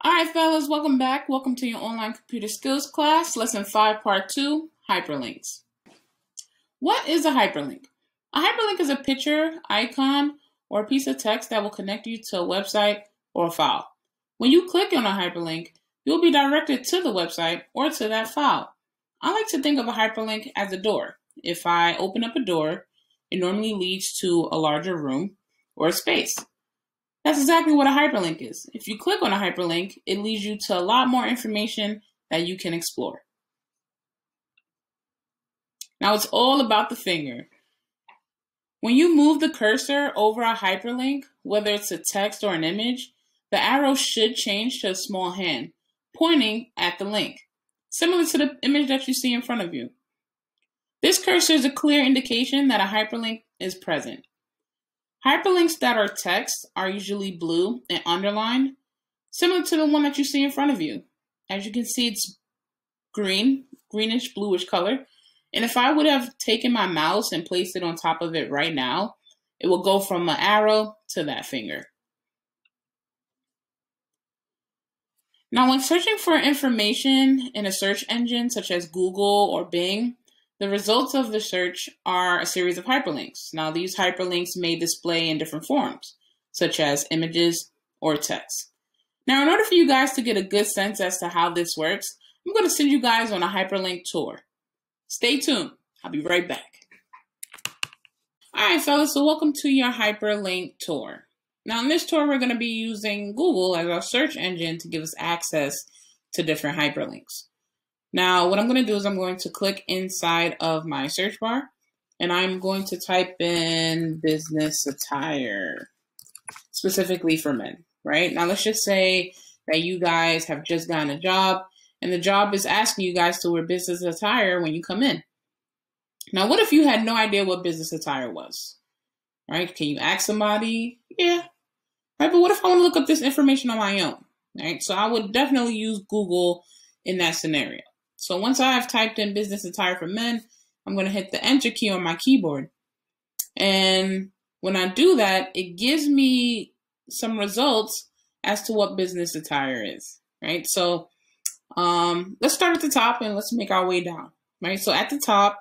All right, fellas, welcome back. Welcome to your online computer skills class, lesson 5, part 2, hyperlinks. What is a hyperlink? A hyperlink is a picture, icon, or a piece of text that will connect you to a website or a file. When you click on a hyperlink, you'll be directed to the website or to that file. I like to think of a hyperlink as a door. If I open up a door, it normally leads to a larger room or a space. That's exactly what a hyperlink is. If you click on a hyperlink, it leads you to a lot more information that you can explore. Now it's all about the finger. When you move the cursor over a hyperlink, whether it's a text or an image, the arrow should change to a small hand, pointing at the link, similar to the image that you see in front of you. This cursor is a clear indication that a hyperlink is present. Hyperlinks that are text are usually blue and underlined, similar to the one that you see in front of you. As you can see, it's greenish, bluish color. And if I would have taken my mouse and placed it on top of it right now, it will go from an arrow to that finger. Now, when searching for information in a search engine such as Google or Bing, the results of the search are a series of hyperlinks. Now, these hyperlinks may display in different forms, such as images or text. Now, in order for you guys to get a good sense as to how this works, I'm going to send you guys on a hyperlink tour. Stay tuned. I'll be right back. All right, fellas, so welcome to your hyperlink tour. Now, in this tour, we're going to be using Google as our search engine to give us access to different hyperlinks. Now, what I'm going to do is I'm going to click inside of my search bar, and I'm going to type in business attire, specifically for men, right? Now, let's just say that you guys have just gotten a job, and the job is asking you guys to wear business attire when you come in. Now, what if you had no idea what business attire was, right? Can you ask somebody? Yeah, right? But what if I want to look up this information on my own, right? So I would definitely use Google in that scenario. So once I have typed in business attire for men, I'm going to hit the enter key on my keyboard. And when I do that, it gives me some results as to what business attire is, right? So let's start at the top and let's make our way down, right? So at the top,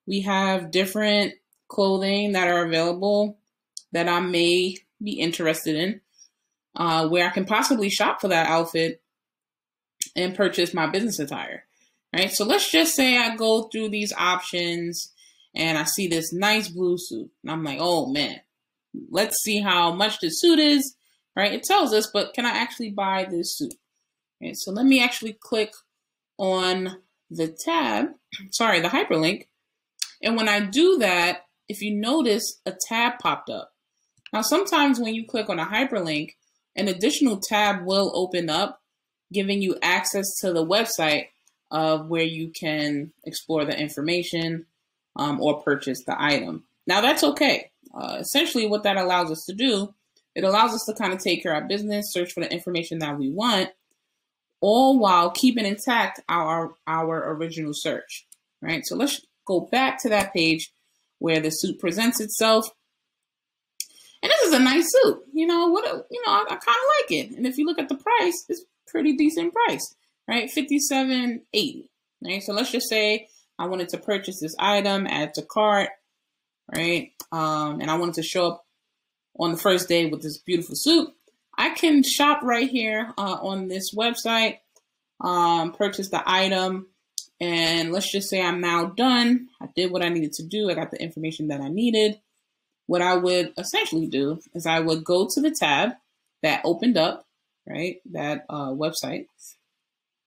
we have different clothing that are available that I may be interested in, where I can possibly shop for that outfit and purchase my business attire. Right, so let's just say I go through these options and I see this nice blue suit. And I'm like, oh man, let's see how much this suit is, right? It tells us, but can I actually buy this suit? Okay, so let me actually click on the hyperlink. And when I do that, if you notice, a tab popped up. Now, sometimes when you click on a hyperlink, an additional tab will open up, giving you access to the website of where you can explore the information or purchase the item. Now, that's okay. Essentially, what that allows us to do, it allows us to kind of take care of our business, search for the information that we want, all while keeping intact our original search, right? So let's go back to that page where the suit presents itself. And this is a nice suit. I kind of like it. And if you look at the price, it's pretty decent price. Right, $57.80. Right, so let's just say I wanted to purchase this item, add to cart, right, and I wanted to show up on the first day with this beautiful suit. I can shop right here on this website, purchase the item, and let's just say I'm now done. I did what I needed to do. I got the information that I needed. What I would essentially do is I would go to the tab that opened up, right, that website.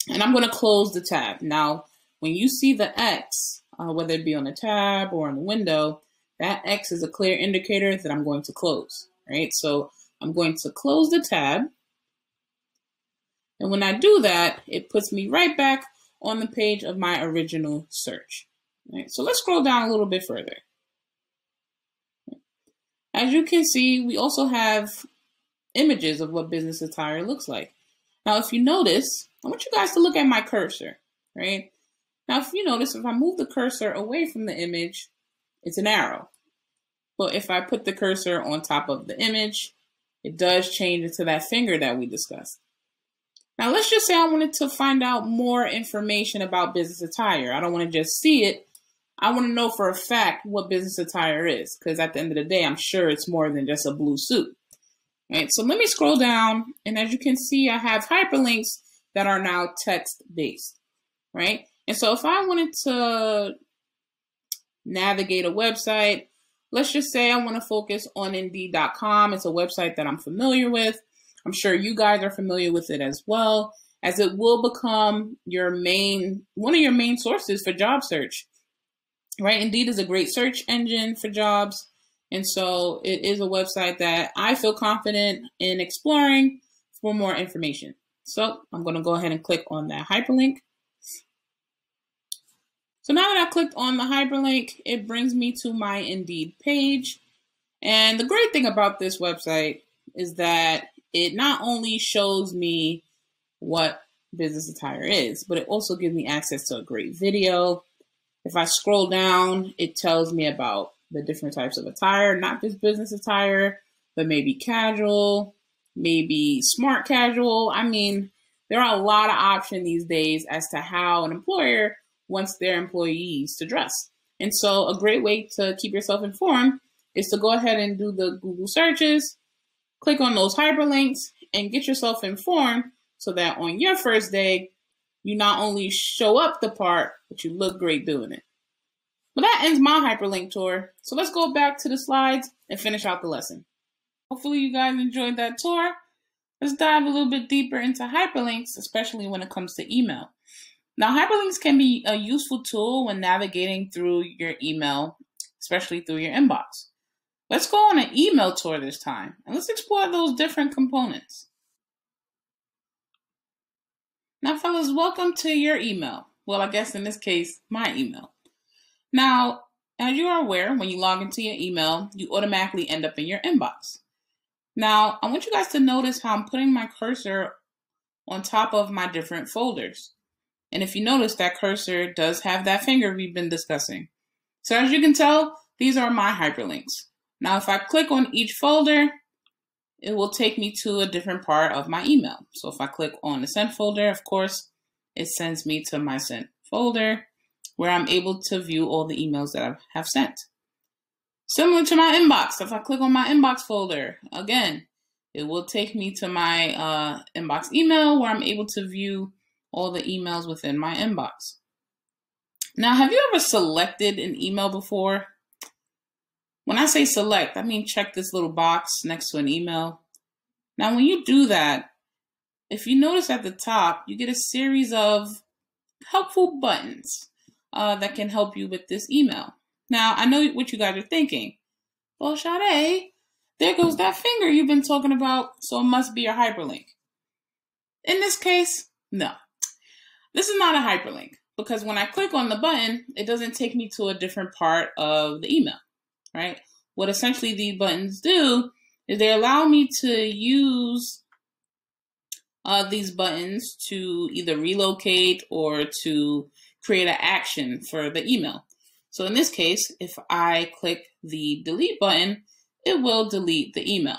And I'm going to close the tab. Now, when you see the X, whether it be on the tab or on the window, that X is a clear indicator that I'm going to close, right? So I'm going to close the tab. And when I do that, it puts me right back on the page of my original search. Right? So let's scroll down a little bit further. As you can see, we also have images of what business attire looks like. Now, if you notice, I want you guys to look at my cursor, right? Now, if you notice, if I move the cursor away from the image, it's an arrow. But if I put the cursor on top of the image, it does change into that finger that we discussed. Now, let's just say I wanted to find out more information about business attire. I don't want to just see it. I want to know for a fact what business attire is, because at the end of the day, I'm sure it's more than just a blue suit. Right? So let me scroll down, and as you can see, I have hyperlinks that are now text-based, right? And so if I wanted to navigate a website, let's just say I want to focus on Indeed.com. It's a website that I'm familiar with. I'm sure you guys are familiar with it as well, as it will become one of your main sources for job search, right? Indeed is a great search engine for jobs. And so it is a website that I feel confident in exploring for more information. So I'm going to go ahead and click on that hyperlink. So now that I've clicked on the hyperlink, it brings me to my Indeed page. And the great thing about this website is that it not only shows me what business attire is, but it also gives me access to a great video. If I scroll down, it tells me about the different types of attire, not just business attire, but maybe casual, maybe smart casual. I mean, there are a lot of options these days as to how an employer wants their employees to dress. And so a great way to keep yourself informed is to go ahead and do the Google searches, click on those hyperlinks, and get yourself informed so that on your first day, you not only show up the part, but you look great doing it. Well, that ends my hyperlink tour. So let's go back to the slides and finish out the lesson. Hopefully you guys enjoyed that tour. Let's dive a little bit deeper into hyperlinks, especially when it comes to email. Now, hyperlinks can be a useful tool when navigating through your email, especially through your inbox. Let's go on an email tour this time, and let's explore those different components. Now, fellas, welcome to your email. Well, I guess in this case, my email. Now, as you are aware, when you log into your email, you automatically end up in your inbox. Now, I want you guys to notice how I'm putting my cursor on top of my different folders. And if you notice, that cursor does have that finger we've been discussing. So as you can tell, these are my hyperlinks. Now, if I click on each folder, it will take me to a different part of my email. So if I click on the sent folder, of course, it sends me to my sent folder where I'm able to view all the emails that I have sent. Similar to my inbox, if I click on my inbox folder, again, it will take me to my inbox email where I'm able to view all the emails within my inbox. Now, have you ever selected an email before? When I say select, I mean check this little box next to an email. Now, when you do that, if you notice at the top, you get a series of helpful buttons that can help you with this email. Now, I know what you guys are thinking. Well, Sade, there goes that finger you've been talking about, so it must be your hyperlink. In this case, no. This is not a hyperlink because when I click on the button, it doesn't take me to a different part of the email, right? What essentially these buttons do is they allow me to use these buttons to either relocate or to create an action for the email. So in this case, if I click the delete button, it will delete the email.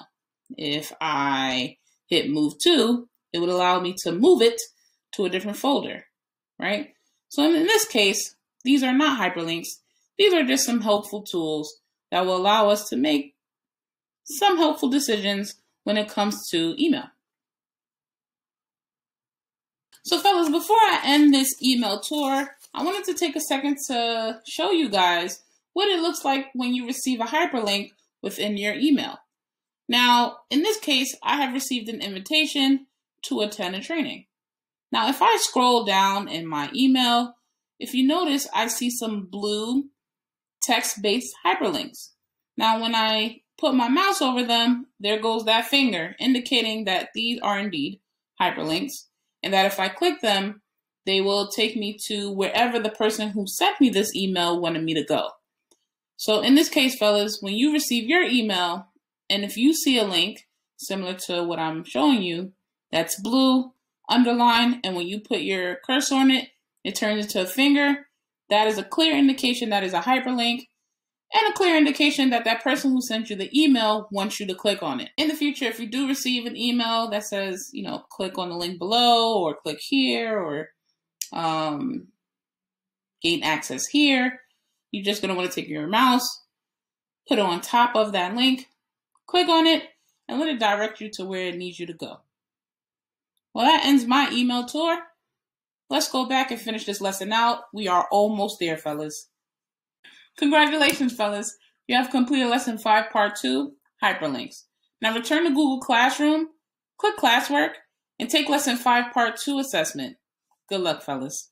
If I hit move to, it would allow me to move it to a different folder, right? So in this case, these are not hyperlinks. These are just some helpful tools that will allow us to make some helpful decisions when it comes to email. So fellas, before I end this email tour, I wanted to take a second to show you guys what it looks like when you receive a hyperlink within your email. Now, in this case, I have received an invitation to attend a training. Now, if I scroll down in my email, if you notice, I see some blue text-based hyperlinks. Now, when I put my mouse over them, there goes that finger, indicating that these are indeed hyperlinks, and that if I click them, they will take me to wherever the person who sent me this email wanted me to go. So in this case, fellas, when you receive your email, and if you see a link similar to what I'm showing you, that's blue, underlined, and when you put your cursor on it, it turns into a finger. That is a clear indication that is a hyperlink. and a clear indication that that person who sent you the email wants you to click on it. In the future, if you do receive an email that says, click on the link below or click here or gain access here, you're just going to want to take your mouse, put it on top of that link, click on it, and let it direct you to where it needs you to go. Well, that ends my email tour. Let's go back and finish this lesson out. We are almost there, fellas. Congratulations, fellas. You have completed Lesson 5, Part 2, Hyperlinks. Now return to Google Classroom, click Classwork, and take Lesson 5, Part 2 assessment. Good luck, fellas.